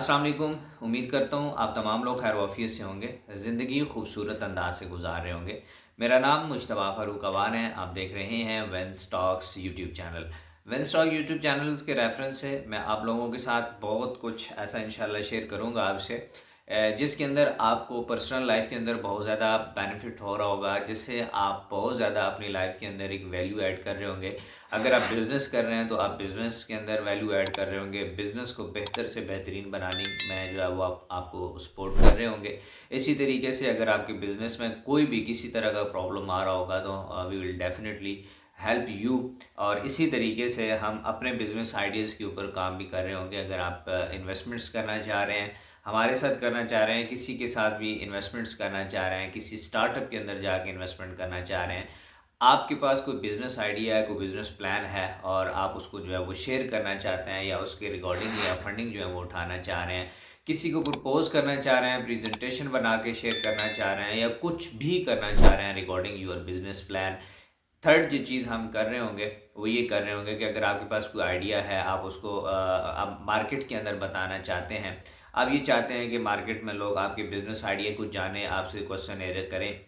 अस्सलाम वालेकुम। उम्मीद करता हूँ आप तमाम लोग खैर वाफियत से होंगे, ज़िंदगी खूबसूरत अंदाज से गुजार रहे होंगे। मेरा नाम मुश्तबा फ़ारूक अवान है। आप देख रहे हैं Vance Talks YouTube channel. Vance Talk YouTube channel के रेफरेंस से मैं आप लोगों के साथ बहुत कुछ ऐसा इंशाल्लाह शेयर करूँगा आपसे, जिसके अंदर आपको पर्सनल लाइफ के अंदर बहुत ज़्यादा बेनिफिट हो रहा होगा, जिससे आप बहुत ज़्यादा अपनी लाइफ के अंदर एक वैल्यू ऐड कर रहे होंगे। अगर आप बिज़नेस कर रहे हैं तो आप बिज़नेस के अंदर वैल्यू ऐड कर रहे होंगे, बिज़नेस को बेहतर से बेहतरीन बनाने में जो है वो आपको सपोर्ट कर रहे होंगे। इसी तरीके से अगर आपके बिज़नेस में कोई भी किसी तरह का प्रॉब्लम आ रहा होगा तो we will definitely help you. और इसी तरीके से हम अपने बिज़नेस आइडियाज़ के ऊपर काम भी कर रहे होंगे। अगर आप इन्वेस्टमेंट्स करना चाह रहे हैं, हमारे साथ करना चाह रहे हैं, किसी के साथ भी इन्वेस्टमेंट्स करना चाह रहे हैं, किसी स्टार्टअप के अंदर जाके इन्वेस्टमेंट करना चाह रहे हैं, आपके पास कोई बिज़नेस आइडिया है, कोई बिज़नेस प्लान है और आप उसको जो है वो शेयर करना चाहते हैं या उसके रिगार्डिंग या फंडिंग जो है वो उठाना चाह रहे हैं, किसी को प्रपोज़ करना चाह रहे हैं, प्रेजेंटेशन बना के शेयर करना चाह रहे हैं या कुछ भी करना चाह रहे हैं regarding your business plan. Third जो चीज़ हम कर रहे होंगे वो ये कर रहे होंगे कि अगर आपके पास कोई आइडिया है, आप उसको आप मार्केट के अंदर बताना चाहते हैं, आप ये चाहते हैं कि मार्केट में लोग आपके बिज़नेस आइडिया को जानें, आपसे क्वेश्चन एरियर करें,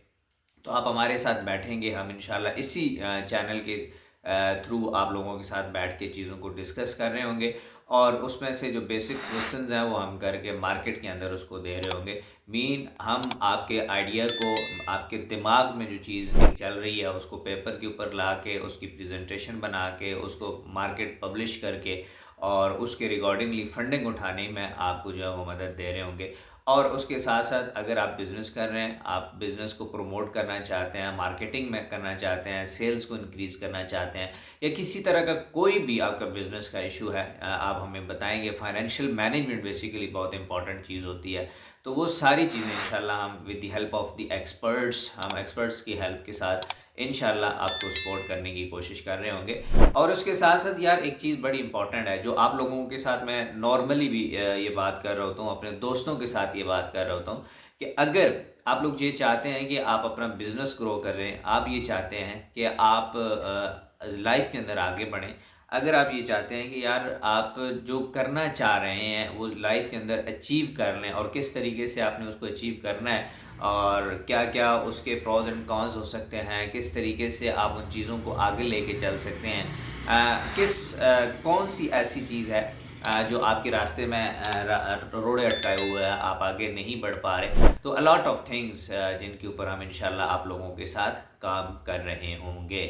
तो आप हमारे साथ बैठेंगे। हम इंशाल्लाह इसी चैनल के थ्रू आप लोगों के साथ बैठ के चीज़ों को डिस्कस कर रहे होंगे और उसमें से जो बेसिक क्वेश्चंस हैं वो हम करके मार्केट के अंदर उसको दे रहे होंगे। हम आपके आइडिया को, आपके दिमाग में जो चीज़ चल रही है उसको पेपर के ऊपर ला के, उसकी प्रेजेंटेशन बना के, उसको मार्केट पब्लिश करके और उसके रिगार्डिंगली फंडिंग उठाने में आपको जो है वो मदद दे रहे होंगे। और उसके साथ साथ अगर आप बिज़नेस कर रहे हैं, आप बिज़नेस को प्रमोट करना चाहते हैं, मार्केटिंग में करना चाहते हैं, सेल्स को इंक्रीज़ करना चाहते हैं या किसी तरह का कोई भी आपका बिज़नेस का इशू है, आप हमें बताएंगे। फाइनेंशियल मैनेजमेंट बेसिकली बहुत इंपॉर्टेंट चीज़ होती है, तो वो सारी चीज़ें इंशाल्लाह हम with the help of the experts, हम एक्सपर्ट्स की हेल्प के साथ इंशाल्लाह आपको सपोर्ट करने की कोशिश कर रहे होंगे। और उसके साथ साथ यार एक चीज़ बड़ी इंपॉर्टेंट है जो आप लोगों के साथ मैं नॉर्मली भी ये बात कर रहा होता हूँ, अपने दोस्तों के साथ ये बात कर रहा होता हूँ कि अगर आप लोग ये चाहते हैं कि आप अपना बिजनेस ग्रो कर रहे हैं, आप ये चाहते हैं कि आप लाइफ के अंदर आगे बढ़ें, अगर आप ये चाहते हैं कि यार आप जो करना चाह रहे हैं वो लाइफ के अंदर अचीव कर लें और किस तरीके से आपने उसको अचीव करना है और क्या क्या उसके प्रोज एंड कॉन्स हो सकते हैं, किस तरीके से आप उन चीज़ों को आगे लेके चल सकते हैं, कौन सी ऐसी चीज़ है जो आपके रास्ते में रोड़े अटकाए हुए हैं, आप आगे नहीं बढ़ पा रहे, तो अ लॉट ऑफ थिंग्स जिनके ऊपर हम इंशाल्लाह आप लोगों के साथ काम कर रहे होंगे।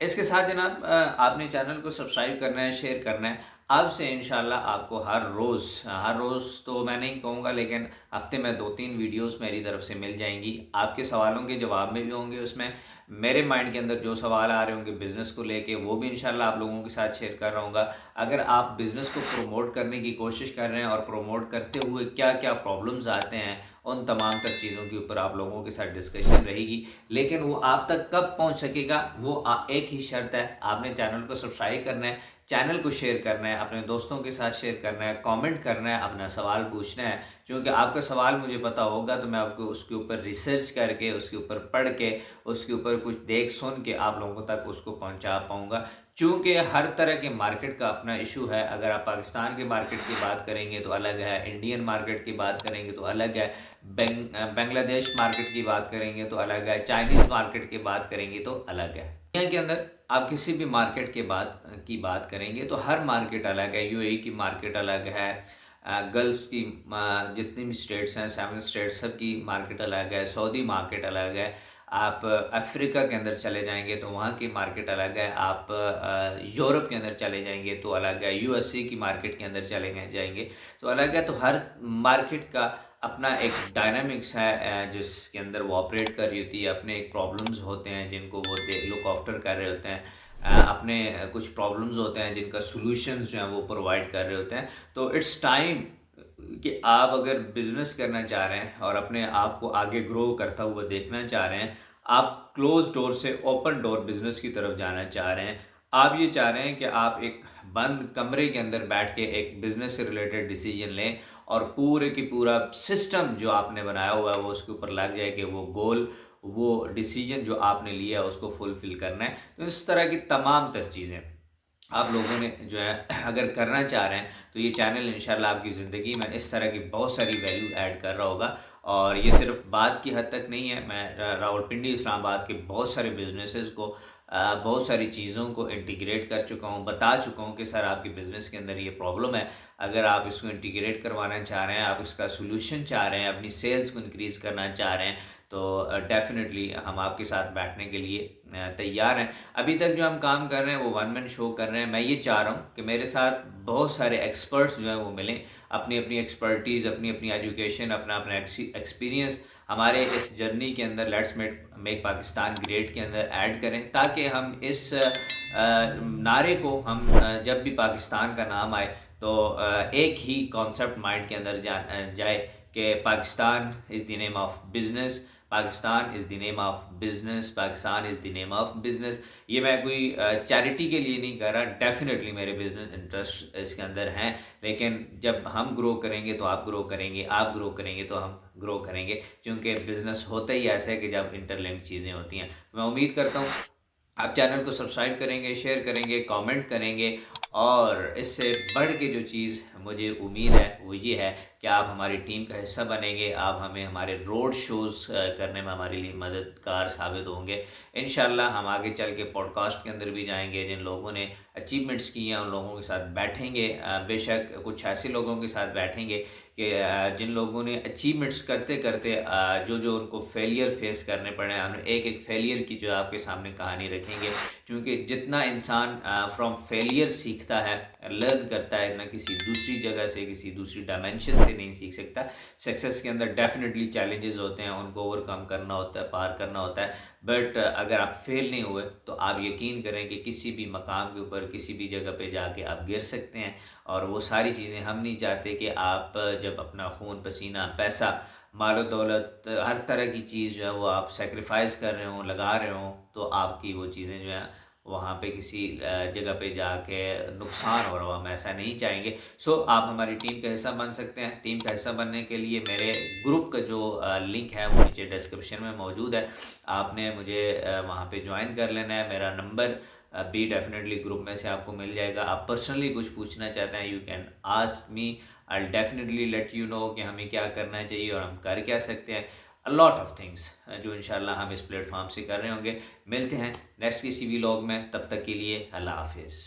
इसके साथ जनाब आपने चैनल को सब्सक्राइब करना है, शेयर करना है। आपसे इंशाल्लाह आपको हर रोज़ तो मैं नहीं कहूँगा, लेकिन हफ्ते में 2-3 वीडियोस मेरी तरफ से मिल जाएंगी। आपके सवालों के जवाब में भी होंगे उसमें। मेरे माइंड के अंदर जो सवाल आ रहे होंगे बिज़नेस को लेके वो भी इंशाल्लाह आप लोगों के साथ शेयर कर रहा हूँगा। अगर आप बिज़नेस को प्रमोट करने की कोशिश कर रहे हैं और प्रमोट करते हुए क्या क्या प्रॉब्लम्स आते हैं, उन तमाम तक चीज़ों के ऊपर आप लोगों के साथ डिस्कशन रहेगी। लेकिन वो आप तक कब पहुंच सकेगा, वो एक ही शर्त है, आपने चैनल को सब्सक्राइब करना है, चैनल को शेयर करना है, अपने दोस्तों के साथ शेयर करना है, कमेंट करना है, अपना सवाल पूछना है। क्योंकि आपका सवाल मुझे पता होगा तो मैं आपको उसके ऊपर रिसर्च करके, उसके ऊपर पढ़ के, उसके ऊपर कुछ देख सुन के आप लोगों तक उसको पहुंचा पाऊंगा। चूँकि हर तरह के मार्केट का अपना इशू है। अगर आप पाकिस्तान के मार्केट की बात करेंगे तो अलग है, इंडियन मार्केट की बात करेंगे तो अलग है, बांग्लादेश मार्केट की बात करेंगे तो अलग है, चाइनीज़ मार्केट की बात करेंगे तो अलग है। दुनिया के अंदर आप किसी भी मार्केट के बात करेंगे तो हर मार्केट अलग है। यूएई की मार्केट अलग है, गल्फ की जितनी भी स्टेट्स हैं, 7 स्टेट्स, सब की मार्केट अलग है, सऊदी मार्केट अलग है। आप अफ्रीका के अंदर चले जाएंगे तो वहाँ की मार्केट अलग है, आप यूरोप के अंदर चले जाएंगे तो अलग है, यूएसए की मार्केट के अंदर चले जाएंगे तो अलग है। तो हर मार्केट का अपना एक डायनामिक्स है जिसके अंदर वो ऑपरेट कर रही होती है। अपने एक प्रॉब्लम्स होते हैं जिनको वो लुक आफ्टर कर रहे होते हैं, अपने कुछ प्रॉब्लम्स होते हैं जिनका सॉल्यूशंस जो हैं वो प्रोवाइड कर रहे होते हैं। तो इट्स टाइम कि आप अगर बिज़नेस करना चाह रहे हैं और अपने आप को आगे ग्रो करता हुआ देखना चाह रहे हैं, आप क्लोज डोर से ओपन डोर बिज़नेस की तरफ जाना चाह रहे हैं, आप ये चाह रहे हैं कि आप एक बंद कमरे के अंदर बैठ के एक बिज़नेस से रिलेटेड डिसीजन लें और पूरे की पूरा सिस्टम जो आपने बनाया हुआ है वो उसके ऊपर लग जाए कि वो गोल, वो डिसीजन जो आपने लिया है उसको फुलफ़िल करना है। तो इस तरह की तमाम तर चीज़ें آپ لوگوں نے جو ہے اگر کرنا چاہ رہے ہیں تو یہ چینل انشاءاللہ آپ کی زندگی میں اس طرح کی بہت ساری ویلیو ایڈ کر رہا ہوگا۔ اور یہ صرف بات کی حد تک نہیں ہے، میں راولپنڈی اسلام آباد کے بہت سارے بزنسز کو بہت ساری چیزوں کو انٹیگریٹ کر چکا ہوں، بتا چکا ہوں کہ سر آپ کے بزنس کے اندر یہ پرابلم ہے، اگر آپ اس کو انٹیگریٹ کروانا چاہ رہے ہیں، آپ اس کا سولوشن چاہ رہے ہیں، اپنی سیلز کو انکریز کرنا چاہ رہے ہیں، تو ڈیفینیٹلی ہم آپ کے ساتھ بیٹھنے کے لیے تیار ہیں۔ ابھی تک جو ہم کام کر رہے ہیں وہ ون مین شو کر رہے ہیں، میں یہ چاہ رہا ہوں کہ میرے ساتھ بہت سارے ایکسپرٹس جو ہیں وہ ملیں، اپنی اپنی ایکسپرٹیز، اپنی اپنی ایجوکیشن، اپنا اپنا ایکسپیرینس ہمارے اس جرنی کے اندر لیٹس میک پاکستان گریٹ کے اندر ایڈ کریں، تاکہ ہم اس نعرے کو ہم جب بھی پاکستان کا نام آئے تو ایک ہی کانسیپٹ مائنڈ کے اندر جائے کہ Pakistan is the name of business, Pakistan is the name of business, Pakistan is the name of business. یہ میں کوئی چیریٹی کے لیے نہیں کر رہا، ڈیفینیٹلی میرے بزنس انٹرسٹ اس کے اندر ہیں، لیکن جب ہم گرو کریں گے تو آپ گرو کریں گے، آپ گرو کریں گے تو ہم گرو کریں گے، کیونکہ بزنس ہوتا ہی ایسا ہے کہ جب انٹر لنک چیزیں ہوتی ہیں۔ میں امید کرتا ہوں آپ چینل کو سبسکرائب کریں گے، شیئر کریں گے، کامنٹ کریں گے، اور اس سے بڑھ کے جو چیز مجھے امید ہے وہ یہ ہے کہ آپ ہماری ٹیم کا حصہ بنیں گے، آپ ہمیں ہمارے روڈ شوز کرنے میں ہمارے لیے مددگار ثابت ہوں گے۔ انشاءاللہ ہم آگے چل کے پوڈ کاسٹ کے اندر بھی جائیں گے، جن لوگوں نے اچیومنٹس کی ہیں ان لوگوں کے ساتھ بیٹھیں گے، بے شک کچھ ایسے لوگوں کے ساتھ بیٹھیں گے کہ جن لوگوں نے اچیومنٹس کرتے کرتے جو جو ان کو فیلئر فیس کرنے پڑے ہیں، ہم ایک ایک فیلئر کی جو آپ کے سامنے کہانی رکھیں گے، کیونکہ جتنا انسان فرام فیلئر سیکھتا ہے، لرن کرتا ہے، نہ کسی دوسری جگہ سے، کسی دوسری ڈائمینشن سے نہیں سیکھ سکتا۔ سکسیس کے اندر ڈیفینیٹلی چیلنجز ہوتے ہیں، ان کو اوور کم کرنا ہوتا ہے، پار کرنا ہوتا ہے، بٹ اگر آپ فیل نہیں ہوئے تو آپ یقین کریں کہ کسی بھی مقام کے اوپر، کسی بھی جگہ پہ جا کے آپ گر سکتے ہیں، اور وہ ساری چیزیں ہم نہیں چاہتے کہ آپ جب اپنا خون پسینہ، پیسہ، مال و دولت، ہر طرح کی چیز جو ہے وہ آپ سیکریفائز کر رہے ہوں، لگا رہے ہوں، تو آپ کی وہ چیزیں جو ہیں وہاں پہ کسی جگہ پہ جا کے نقصان ہو رہا ہو، ہم ایسا نہیں چاہیں گے۔ سو آپ ہماری ٹیم کا حصہ بن سکتے ہیں۔ ٹیم کا حصہ بننے کے لیے میرے گروپ کا جو لنک ہے وہ نیچے ڈسکرپشن میں موجود ہے، آپ نے مجھے وہاں پہ جوائن کر لینا ہے۔ میرا نمبر بھی ڈیفینیٹلی گروپ میں سے آپ کو مل جائے گا۔ آپ پرسنلی کچھ پوچھنا چاہتے ہیں، you can ask me, I definitely let you know کہ ہمیں کیا کرنا چاہیے اور ہم کر کیا سکتے ہیں۔ a lot of things جو انشاءاللہ ہم اس پلیٹ فارم سے کر رہے ہوں گے۔ ملتے ہیں نیکسٹ کسی ویلاگ میں، تب تک کے لیے اللہ حافظ۔